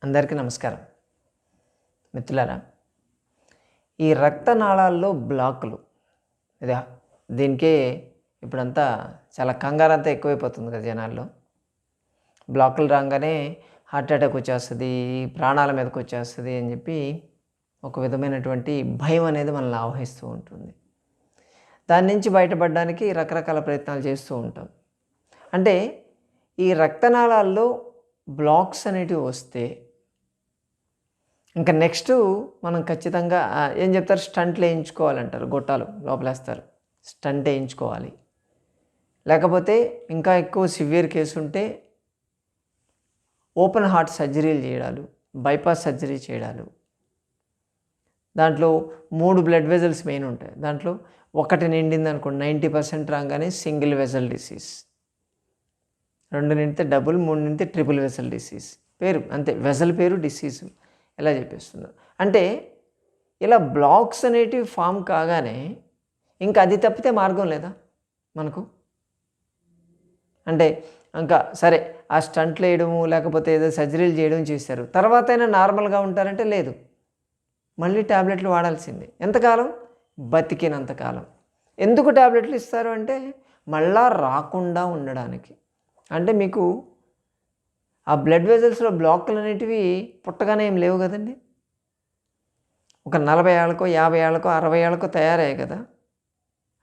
అందరికీ నమస్కారం. మిత్రులారా, ఈ రక్తనాళాల్లో బ్లాకులు ఇదా దీనికే ఇప్పుడంతా చాలా కంగారంతా ఎక్కువైపోతుంది కదా జనాల్లో. బ్లాకులు రాగానే హార్ట్ అటాక్ వచ్చేస్తుంది, ప్రాణాల మీదకి వచ్చేస్తుంది అని చెప్పి ఒక విధమైనటువంటి భయం అనేది మనల్ని ఆవహిస్తూ ఉంటుంది. దాని నుంచి బయటపడడానికి రకరకాల ప్రయత్నాలు చేస్తూ ఉంటాం. అంటే ఈ రక్తనాళాల్లో బ్లాక్స్ అనేటివి వస్తే ఇంకా నెక్స్ట్ మనం ఖచ్చితంగా ఏం చెప్తారు, స్టంట్లు వేయించుకోవాలంటారు. గొట్టాలు లోపలేస్తారు, స్టంట్ వేయించుకోవాలి. లేకపోతే ఇంకా ఎక్కువ సివియర్ కేసు ఉంటే ఓపెన్ హార్ట్ సర్జరీలు చేయడాలు, బైపాస్ సర్జరీ చేయడాలు. దాంట్లో 3 బ్లడ్ వెజల్స్ మెయిన్ ఉంటాయి. దాంట్లో ఒకటి నిండింది అనుకోండి, 90% రాగానే సింగిల్ వెజల్ డిసీజ్, 2 నిండితే డబుల్, 3 నిండితే ట్రిపుల్ వెజల్ డిసీజ్. పేరు అంతే, వెజల్ పేరు, డిసీజ్ ఎలా చెప్పేస్తున్నారు. అంటే ఇలా బ్లాక్స్ అనేటివి ఫామ్ కాగానే ఇంకా అది తప్పితే మార్గం లేదా మనకు? అంటే ఇంకా సరే ఆ స్టంట్లు వేయడము లేకపోతే ఏదో సర్జరీలు చేయడం చేశారు, తర్వాత అయినా నార్మల్గా ఉంటారంటే లేదు, మళ్ళీ ట్యాబ్లెట్లు వాడాల్సిందే. ఎంతకాలం? బతికినంతకాలం. ఎందుకు ట్యాబ్లెట్లు ఇస్తారు అంటే మళ్ళా రాకుండా ఉండడానికి. అంటే మీకు ఆ బ్లడ్ వెజల్స్లో బ్లాక్లు అనేటివి పుట్టగానే ఏం లేవు కదండి. ఒక 40 ఏళ్ళకో 50 ఏళ్ళకో 60 ఏళ్ళకో తయారయ్యాయి కదా.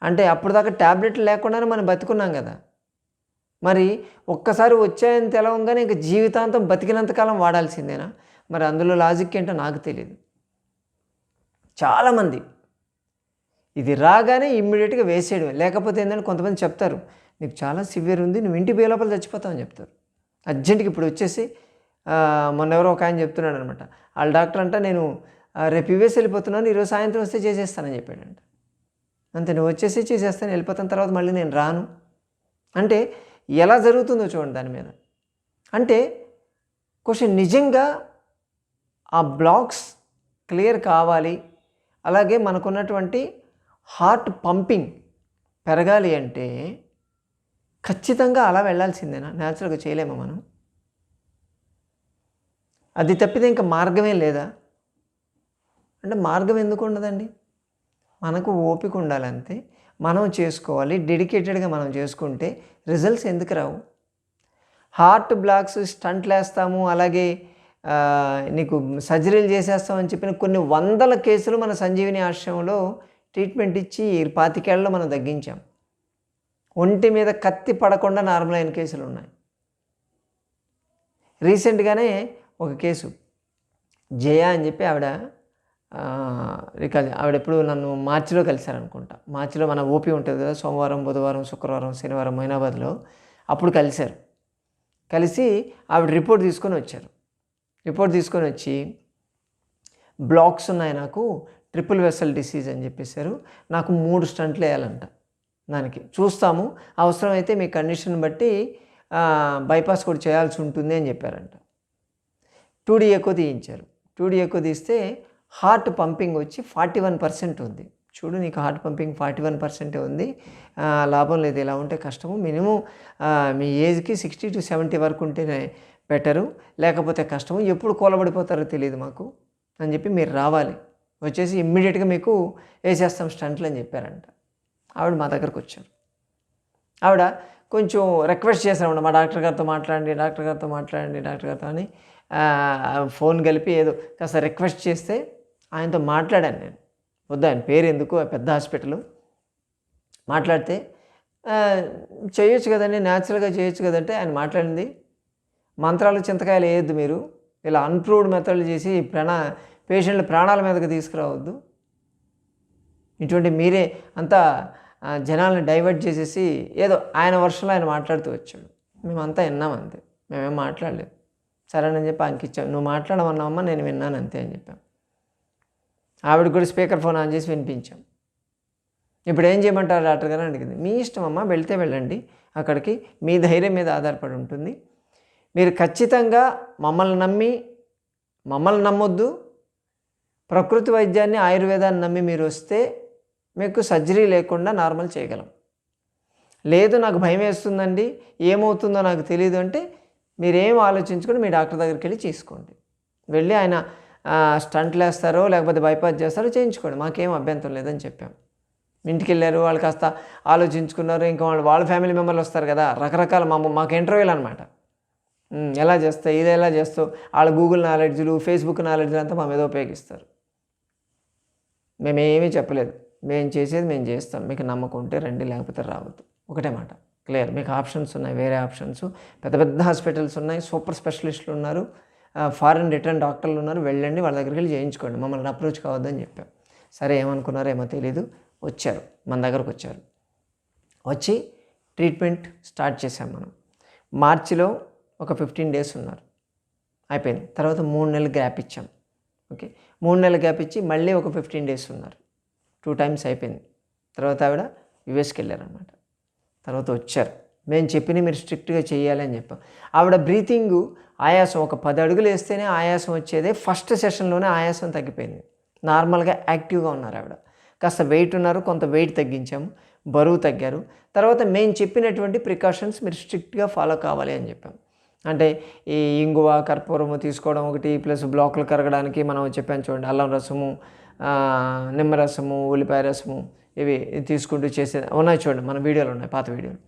అంటే అప్పుడు దాకా ట్యాబ్లెట్లు లేకుండానే మనం బతుకున్నాం కదా. మరి ఒక్కసారి వచ్చాయని తెలవంగానే ఇంక జీవితాంతం బతికినంతకాలం వాడాల్సిందేనా? మరి అందులో లాజిక్ ఏంటో నాకు తెలియదు. చాలామంది ఇది రాగానే ఇమ్మీడియట్గా వేసేయడమే. లేకపోతే ఏంటంటే కొంతమంది చెప్తారు, నీకు చాలా సివియర్ ఉంది, నువ్వు ఇంటి పోయే లోపల చచ్చిపోతావని చెప్తారు. అర్జెంటుగా ఇప్పుడు వచ్చేసి మొన్న ఎవరో ఒక ఆయన చెప్తున్నాడు అనమాట. వాళ్ళ డాక్టర్ అంట, నేను రేపు యూఎస్ వెళ్ళిపోతున్నాను, ఈరోజు సాయంత్రం వస్తే చేసేస్తానని చెప్పాడంట. అంతే, నువ్వు వచ్చేసి చేసేస్తాను, వెళ్ళిపోతాను, తర్వాత మళ్ళీ నేను రాను. అంటే ఎలా జరుగుతుందో చూడండి దాని మీద. అంటే క్వశ్చన్, నిజంగా ఆ బ్లాక్స్ క్లియర్ కావాలి, అలాగే మనకున్నటువంటి హార్ట్ పంపింగ్ పెరగాలి అంటే ఖచ్చితంగా అలా వెళ్ళాల్సిందేనా? న్యాచురల్గా చేయలేమా మనం? అది తప్పితే ఇంకా మార్గమే లేదా? అంటే మార్గం ఎందుకు ఉండదండి? మనకు ఓపిక ఉండాలంతే, మనం చేసుకోవాలి, డెడికేటెడ్గా మనం చేసుకుంటే రిజల్ట్స్ ఎందుకు రావు? హార్ట్ బ్లాక్స్ స్టంట్లు వేస్తాము, అలాగే నీకు సర్జరీలు చేసేస్తామని చెప్పిన కొన్ని వందల కేసులు మన సంజీవిని ఆశ్రమంలో ట్రీట్మెంట్ ఇచ్చి 25 ఏళ్ళలో మనం తగ్గించాం. ఒంటి మీద కత్తి పడకుండా నార్మల్ అయిన కేసులు ఉన్నాయి. రీసెంట్గానే ఒక కేసు, జయ అని చెప్పి ఆవిడ ఆవిడ ఎప్పుడు నన్ను మార్చిలో కలిశారనుకుంటా. మార్చిలో మన ఓపీ ఉంటుంది కదా, సోమవారం, బుధవారం, శుక్రవారం, శనివారం మైనాబాద్లో. అప్పుడు కలిశారు. కలిసి ఆవిడ రిపోర్ట్ తీసుకొని వచ్చారు. రిపోర్ట్ తీసుకొని వచ్చి, బ్లాక్స్ ఉన్నాయి నాకు, ట్రిపుల్ వెసల్ డిసీజ్ అని చెప్పేశారు, నాకు 3 స్టంట్లు వేయాలంట. దానికి చూస్తాము, అవసరమైతే మీ కండిషన్ బట్టి బైపాస్ కూడా చేయాల్సి ఉంటుంది అని చెప్పారంట. 2D ఎకో తీయించారు. 2D ఎకో తీస్తే హార్ట్ పంపింగ్ వచ్చి 41% ఉంది. చూడు, నీకు హార్ట్ పంపింగ్ 41% ఉంది, లాభం లేదు, ఇలా ఉంటే కష్టము. మినిమం మీ ఏజ్కి 60 to 70 వరకు ఉంటేనే బెటరు, లేకపోతే కష్టము, ఎప్పుడు కూలబడిపోతారో తెలియదు మాకు అని చెప్పి మీరు రావాలి, వచ్చేసి ఇమ్మీడియట్గా మీకు వేసేస్తాం స్టంట్లు అని చెప్పారంట. ఆవిడ మా దగ్గరకు వచ్చారు. ఆవిడ కొంచెం రిక్వెస్ట్ చేశారన్నమాట, మా డాక్టర్ గారితో మాట్లాడండి, డాక్టర్ గారితో మాట్లాడండి, డాక్టర్ గారితో అని ఫోన్ కలిపి ఏదో కాస్త రిక్వెస్ట్ చేస్తే ఆయనతో మాట్లాడాను నేను. వద్దు, ఆయన పేరు ఎందుకు, పెద్ద హాస్పిటల్. మాట్లాడితే చేయొచ్చు కదండి, న్యాచురల్గా చేయొచ్చు కదంటే ఆయన మాట్లాడింది, మంత్రాలు చింతకాయలు వేయొద్దు మీరు, ఇలా అన్ప్రూవ్డ్ మెథడ్లు చేసి పేషెంట్ల ప్రాణాల మీదకి తీసుకురావద్దు, ఇటువంటి మీరే అంతా జనాలను డైవర్ట్ చేసేసి ఏదో ఆయన వర్షంలో ఆయన మాట్లాడుతూ వచ్చాడు. మేమంతా విన్నాం అంతే, మేమేం మాట్లాడలేదు. సరేనని చెప్పి ఆయనకి ఇచ్చాం. నువ్వు మాట్లాడమన్నావమ్మా, నేను విన్నాను అంతే అని చెప్పాం. ఆవిడ కూడా స్పీకర్ ఫోన్ ఆన్ చేసి వినిపించాం. ఇప్పుడు ఏం చేయమంటారు డాక్టర్ గారు అడిగింది. మీ ఇష్టం అమ్మా, వెళ్తే వెళ్ళండి అక్కడికి, మీ ధైర్యం మీద ఆధారపడి ఉంటుంది. మీరు ఖచ్చితంగా మమ్మల్ని నమ్మొద్దు, ప్రకృతి వైద్యాన్ని, ఆయుర్వేదాన్ని నమ్మి మీరు వస్తే మీకు సర్జరీ లేకుండా నార్మల్ చేయగలం. లేదు నాకు భయం వేస్తుందండి, ఏమవుతుందో నాకు తెలియదు అంటే మీరేం ఆలోచించుకొని మీ డాక్టర్ దగ్గరికి వెళ్ళి చేసుకోండి. వెళ్ళి ఆయన స్టంట్లు వేస్తారో లేకపోతే బైపాస్ చేస్తారో చేయించుకోండి, మాకేం అభ్యంతరం లేదని చెప్పాం. ఇంటికి వెళ్ళారు, వాళ్ళు కాస్త ఆలోచించుకున్నారు. ఇంకా వాళ్ళ ఫ్యామిలీ మెంబర్లు వస్తారు కదా, రకరకాల మాకు ఇంటర్వ్యూలు అనమాట. ఎలా చేస్తావు, ఇది ఎలా చేస్తావు, వాళ్ళ గూగుల్ నాలెడ్జ్లు, ఫేస్బుక్ నాలెడ్జ్లు అంతా మా మీద ఉపయోగిస్తారు. మేమేమీ చెప్పలేదు, మేము చేసేది మేము చేస్తాం, మీకు నమ్మకం ఉంటే రండి, లేకపోతే రావద్దు, ఒకటే మాట, క్లియర్. మీకు ఆప్షన్స్ ఉన్నాయి, వేరే ఆప్షన్స్, పెద్ద పెద్ద హాస్పిటల్స్ ఉన్నాయి, సూపర్ స్పెషలిస్టులు ఉన్నారు, ఫారిన్ రిటర్న్ డాక్టర్లు ఉన్నారు, వెళ్ళండి, వాళ్ళ దగ్గరికి వెళ్ళి చేయించుకోండి, మమ్మల్ని అప్రోచ్ కావద్దని చెప్పాం. సరే ఏమనుకున్నారో ఏమో తెలీదు, వచ్చారు, మన దగ్గరకు వచ్చారు. వచ్చి ట్రీట్మెంట్ స్టార్ట్ చేసాం మనం. మార్చిలో ఒక 15 days ఉన్నారు, అయిపోయింది. తర్వాత 3 నెలలు గ్యాప్ ఇచ్చాం. ఓకే, 3 నెలలు గ్యాప్ ఇచ్చి మళ్ళీ ఒక 15 days ఉన్నారు. 2 times అయిపోయింది. తర్వాత ఆవిడ యుఎస్కి వెళ్ళారనమాట. తర్వాత వచ్చారు. మేము చెప్పిన మీరు స్ట్రిక్ట్గా చేయాలి అని చెప్పాం. ఆవిడ బ్రీతింగ్ ఆయాసం ఒక 10 అడుగులు వేస్తేనే ఆయాసం వచ్చేదే. ఫస్ట్ సెషన్లోనే ఆయాసం తగ్గిపోయింది. నార్మల్గా యాక్టివ్గా ఉన్నారు ఆవిడ. కాస్త వెయిట్ ఉన్నారు, కొంత వెయిట్ తగ్గించాము, బరువు తగ్గారు. తర్వాత మేము చెప్పినటువంటి ప్రికాషన్స్ మీరు స్ట్రిక్ట్గా ఫాలో కావాలి అని చెప్పాం. అంటే ఈ ఇంగువ, కర్పూరము తీసుకోవడం ఒకటి, ప్లస్ బ్లాకులు కరగడానికి మనం చెప్పాను చూడండి, అల్లం రసము, నిమ్మరసము, ఉల్లిపాయ రసము, ఇవి తీసుకుంటూ చేసేది ఉన్నాయి చూడండి, మన వీడియోలు ఉన్నాయి, పాత వీడియోలు.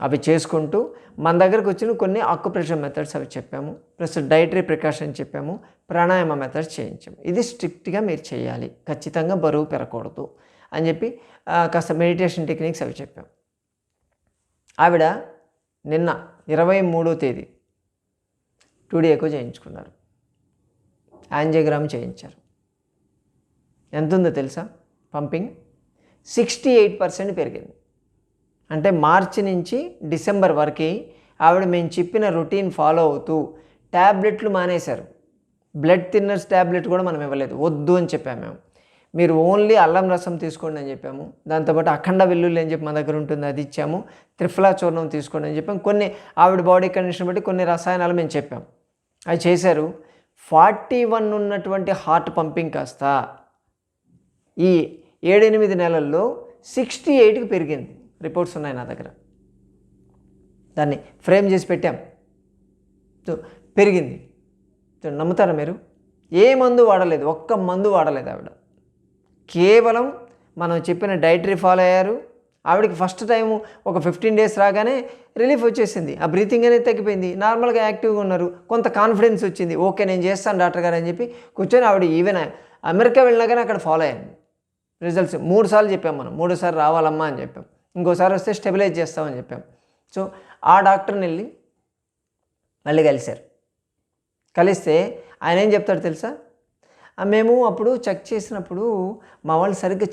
అవి చేసుకుంటూ మన దగ్గరకు వచ్చిన కొన్ని ఆక్యుప్రెషర్ మెథడ్స్ అవి చెప్పాము, ప్లస్ డైటరీ ప్రికాషన్ చెప్పాము, ప్రాణాయామ మెథడ్స్ చేయించాము. ఇది స్ట్రిక్ట్గా మీరు చేయాలి, ఖచ్చితంగా బరువు పెరగకూడదు అని చెప్పి కాస్త మెడిటేషన్ టెక్నిక్స్ అవి చెప్పాము. ఆవిడ నిన్న 23వ తేదీ 2D ఎకో చేయించుకున్నారు, యాంజియోగ్రామ్ చేయించారు. ఎంత ఉందో తెలుసా పంపింగ్? 68% పెరిగింది. అంటే మార్చి నుంచి డిసెంబర్ వరకు ఆవిడ మేము చెప్పిన రొటీన్ ఫాలో అవుతూ ట్యాబ్లెట్లు మానేశారు. బ్లడ్ థిన్నర్స్ ట్యాబ్లెట్ కూడా మనం ఇవ్వలేదు, వద్దు అని చెప్పాము మేము. మీరు ఓన్లీ అల్లం రసం తీసుకోండి అని చెప్పాము. దాంతోపాటు అఖండ వెల్లుల్లి అని చెప్పి మన దగ్గర ఉంటుంది, అది ఇచ్చాము. త్రిఫలా చూర్ణం తీసుకోండి అని చెప్పాము. కొన్ని ఆవిడ బాడీ కండిషన్ బట్టి కొన్ని రసాయనాలు మేము చెప్పాం, అవి చేశారు. 41 ఉన్నటువంటి హార్ట్ పంపింగ్ కాస్త ఈ 7-8 నెలల్లో 68కి పెరిగింది. రిపోర్ట్స్ ఉన్నాయి నా దగ్గర, దాన్ని ఫ్రేమ్ చేసి పెట్టాం. పెరిగింది. నమ్ముతారా మీరు? ఏ మందు వాడలేదు, ఒక్క మందు వాడలేదు ఆవిడ. కేవలం మనం చెప్పిన డైటరీ ఫాలో అయ్యారు. ఆవిడకి ఫస్ట్ టైము ఒక 15 days రాగానే రిలీఫ్ వచ్చేసింది, ఆ బ్రీతింగ్ అనేది తగ్గిపోయింది, నార్మల్గా యాక్టివ్గా ఉన్నారు, కొంత కాన్ఫిడెన్స్ వచ్చింది. ఓకే నేను చేస్తాను డాక్టర్ గారు అని చెప్పి కూర్చొని ఆవిడ ఈవెన్ అమెరికా వెళ్ళినా కానీ అక్కడ ఫాలో అయ్యింది. రిజల్ట్స్ 3 సార్లు చెప్పాం మనం, 3 సార్లు రావాలమ్మా అని చెప్పాం, ఇంకోసారి వస్తే స్టెబిలైజ్ చేస్తామని చెప్పాం. సో ఆ డాక్టర్ని వెళ్ళి మళ్ళీ కలిశారు. కలిస్తే ఆయన ఏం చెప్తాడు తెలుసా? మేము అప్పుడు చెక్ చేసినప్పుడు మా వాళ్ళు సరిగ్గా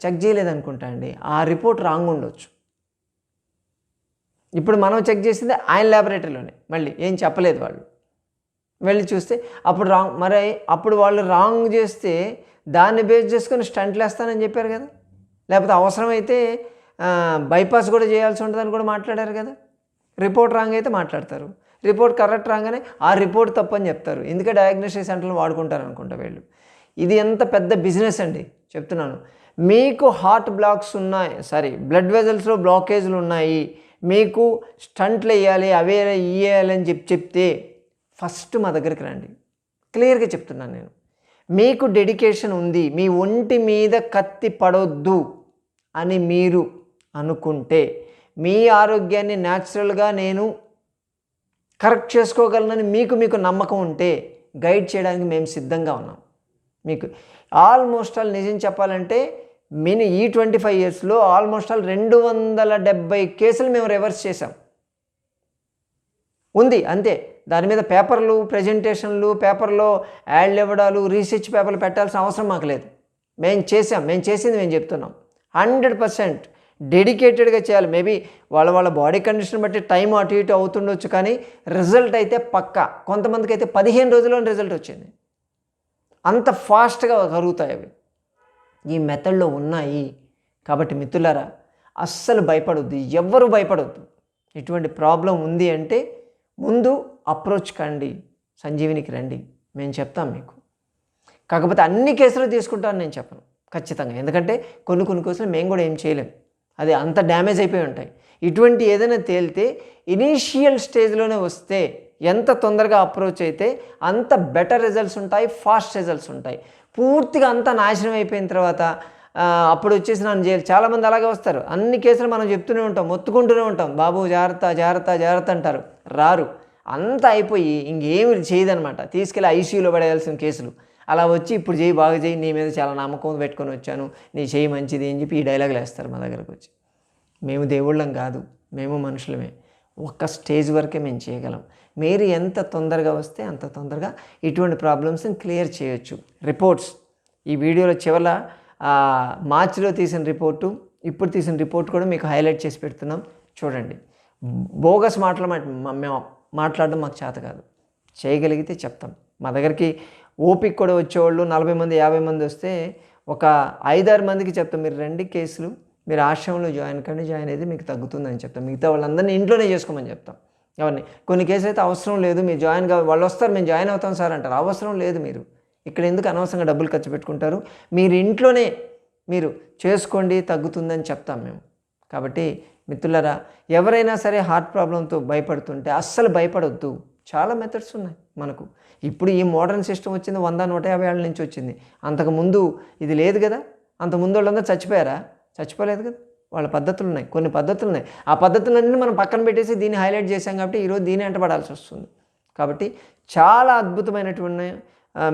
చెక్ చేయలేదనుకుంటా అండి, ఆ రిపోర్ట్ రాంగ్ ఉండొచ్చు. ఇప్పుడు మనం చెక్ చేసింది ఆయన ల్యాబొరేటరీలోనే, మళ్ళీ ఏం చెప్పలేదు వాళ్ళు. వెళ్ళి చూస్తే అప్పుడు రాంగ్. మరి అప్పుడు వాళ్ళు రాంగ్ చేస్తే దాన్ని బేస్ చేసుకొని స్టంట్లు వేస్తానని చెప్పారు కదా, లేకపోతే అవసరమైతే బైపాస్ కూడా చేయాల్సి ఉంటుందని కూడా మాట్లాడారు కదా. రిపోర్ట్ రాంగ్ అయితే మాట్లాడతారు, రిపోర్ట్ కరెక్ట్ రాగానే ఆ రిపోర్ట్ తప్పని చెప్తారు. ఎందుకంటే డయాగ్నోస్టిక్ సెంటర్లు వాడుకుంటారు అనుకుంటా వీళ్ళు. ఇది ఎంత పెద్ద బిజినెస్ అండి చెప్తున్నాను. మీకు హార్ట్ బ్లాక్స్ ఉన్నాయి, బ్లడ్ వెజల్స్లో బ్లాకేజ్లు ఉన్నాయి, మీకు స్టంట్లు వేయాలి, అవే ఇవ్వాలని చెప్తే ఫస్ట్ మా దగ్గరికి రండి. క్లియర్గా చెప్తున్నాను నేను. మీకు డెడికేషన్ ఉంది, మీ ఒంటి మీద కత్తి పడొద్దు అని మీరు అనుకుంటే, మీ ఆరోగ్యాన్ని న్యాచురల్గా నేను కరెక్ట్ చేసుకోగలనని మీకు నమ్మకం ఉంటే గైడ్ చేయడానికి మేము సిద్ధంగా ఉన్నాం. మీకు ఆల్మోస్ట్ ఆల్ నిజం చెప్పాలంటే ఈ 25 yearsలో ఆల్మోస్ట్ ఆల్ 270 కేసులు మేము రివర్స్ చేసాం. ఉంది అంతే. దాని మీద పేపర్లు, ప్రజెంటేషన్లు, పేపర్లో యాడ్లు ఇవ్వడాలు, రీసెర్చ్ పేపర్లు పెట్టాల్సిన అవసరం మాకు లేదు. మేము చేసింది మేము చెప్తున్నాం. 100% డెడికేటెడ్గా చేయాలి. మేబీ వాళ్ళ బాడీ కండిషన్ బట్టి టైం అటు ఇటు అవుతుండొచ్చు, కానీ రిజల్ట్ అయితే పక్కా. కొంతమందికి అయితే 15 రోజుల్లో రిజల్ట్ వచ్చింది. అంత ఫాస్ట్గా కరుగుతాయి అవి. ఈ మెథడ్లో ఉన్నాయి. కాబట్టి మిత్రులారా, అస్సలు భయపడొద్దు, ఎవ్వరూ భయపడొద్దు. ఇటువంటి ప్రాబ్లం ఉంది అంటే ముందు అప్రోచ్ కండి, సంజీవినికి రండి, మేము చెప్తాం మీకు. కాకపోతే అన్ని కేసులు తీసుకుంటాను నేను చెప్పను ఖచ్చితంగా, ఎందుకంటే కొన్ని కేసులు మేము కూడా ఏం చేయలేం, అది అంత డ్యామేజ్ అయిపోయి ఉంటాయి. ఇటువంటి ఏదైనా తేలితే ఇనీషియల్ స్టేజ్లోనే వస్తే ఎంత తొందరగా అప్రోచ్ అయితే అంత బెటర్ రిజల్ట్స్ ఉంటాయి, ఫాస్ట్ రిజల్ట్స్ ఉంటాయి. పూర్తిగా అంతా నాశనం అయిపోయిన తర్వాత అప్పుడు వచ్చేసి నన్ను చేయాలి. చాలామంది అలాగే వస్తారు. అన్ని కేసులు మనం చెప్తూనే ఉంటాం, మొత్తుకుంటూనే ఉంటాం, బాబు జాగ్రత్త జాగ్రత్త జాగ్రత్త అంటారు, రారు. అంతా అయిపోయి ఇంకేమి చేయదనమాట. తీసుకెళ్ళి ఐసీయూలో పడేయాల్సిన కేసులు అలా వచ్చి ఇప్పుడు చేయి బాగా చేయి, నీ మీద చాలా నమ్మకం పెట్టుకొని వచ్చాను, నీ చేయి మంచిది అని చెప్పి ఈ డైలాగులు వేస్తారు మా దగ్గరకు వచ్చి. మేము దేవుళ్ళం కాదు, మేము మనుషులమే. ఒక్క స్టేజ్ వరకే మేము చేయగలం. మీరు ఎంత తొందరగా వస్తే అంత తొందరగా ఇటువంటి ప్రాబ్లమ్స్ని క్లియర్ చేయొచ్చు. రిపోర్ట్స్ ఈ వీడియోలో చివర మార్చిలో తీసిన రిపోర్టు, ఇప్పుడు తీసిన రిపోర్ట్ కూడా మీకు హైలైట్ చేసి పెడుతున్నాం, చూడండి. బోగస్ మాటలు మేము మాట్లాడడం మాకు చేత కాదు, చేయగలిగితే చెప్తాం. మా దగ్గరికి ఓపిక కూడా వచ్చేవాళ్ళు 40 మంది 50 మంది వస్తే ఒక 5-6 మందికి చెప్తాం, మీరు రండి కేసులు, మీరు ఆశ్రమంలో జాయిన్ అయితే మీకు తగ్గుతుందని చెప్తాం. మిగతా వాళ్ళందరినీ ఇంట్లోనే చేసుకోమని చెప్తాం. ఎవరిని కొన్ని కేసులు అయితే అవసరం లేదు, మీరు జాయిన్ కావాలి, వాళ్ళు వస్తారు మేము జాయిన్ అవుతాం సార్ అంటారు. అవసరం లేదు, మీరు ఇక్కడ ఎందుకు అనవసరంగా డబ్బులు ఖర్చు పెట్టుకుంటారు, మీరు ఇంట్లోనే మీరు చేసుకోండి, తగ్గుతుందని చెప్తాం మేము. కాబట్టి మిత్రులారా, ఎవరైనా సరే హార్ట్ ప్రాబ్లంతో భయపడుతుంటే అస్సలు భయపడొద్దు. చాలా మెథడ్స్ ఉన్నాయి మనకు. ఇప్పుడు ఈ మోడర్న్ సిస్టమ్ వచ్చింది 100-150 ఏళ్ళ నుంచి వచ్చింది. అంతకుముందు ఇది లేదు కదా. అంతకుముందు వాళ్ళందరూ చచ్చిపోయారా? చచ్చిపోలేదు కదా. వాళ్ళ పద్ధతులు ఉన్నాయి, కొన్ని పద్ధతులు ఉన్నాయి. ఆ పద్ధతులన్నీ మనం పక్కన పెట్టేసి దీన్ని హైలైట్ చేశాం కాబట్టి ఈరోజు దీన్ని వెంటబడాల్సి వస్తుంది. కాబట్టి చాలా అద్భుతమైనటువంటి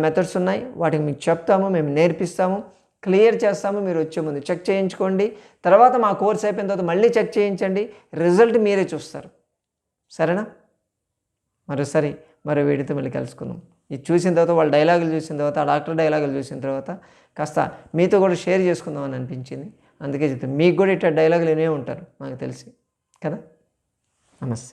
మెథడ్స్ ఉన్నాయి. వాటికి మీకు చెప్తాము, మేము నేర్పిస్తాము, క్లియర్ చేస్తాము. మీరు వచ్చే ముందు చెక్ చేయించుకోండి. తర్వాత మా కోర్స్ అయిపోయిన తర్వాత మళ్ళీ చెక్ చేయించండి, రిజల్ట్ మీరే చూస్తారు. సరేనా? మరోసారి మరో వీడియోతో మళ్ళీ కలుసుకుందాం. ఇది చూసిన తర్వాత వాళ్ళ డైలాగులు చూసిన తర్వాత, ఆ డాక్టర్ డైలాగులు చూసిన తర్వాత కాస్త మీతో కూడా షేర్ చేసుకుందాం అని అనిపించింది. అందుకే చెప్తాను, మీకు కూడా ఇట్లా డైలాగులు వినే ఉంటారు నాకు తెలిసి కదా. నమస్తే.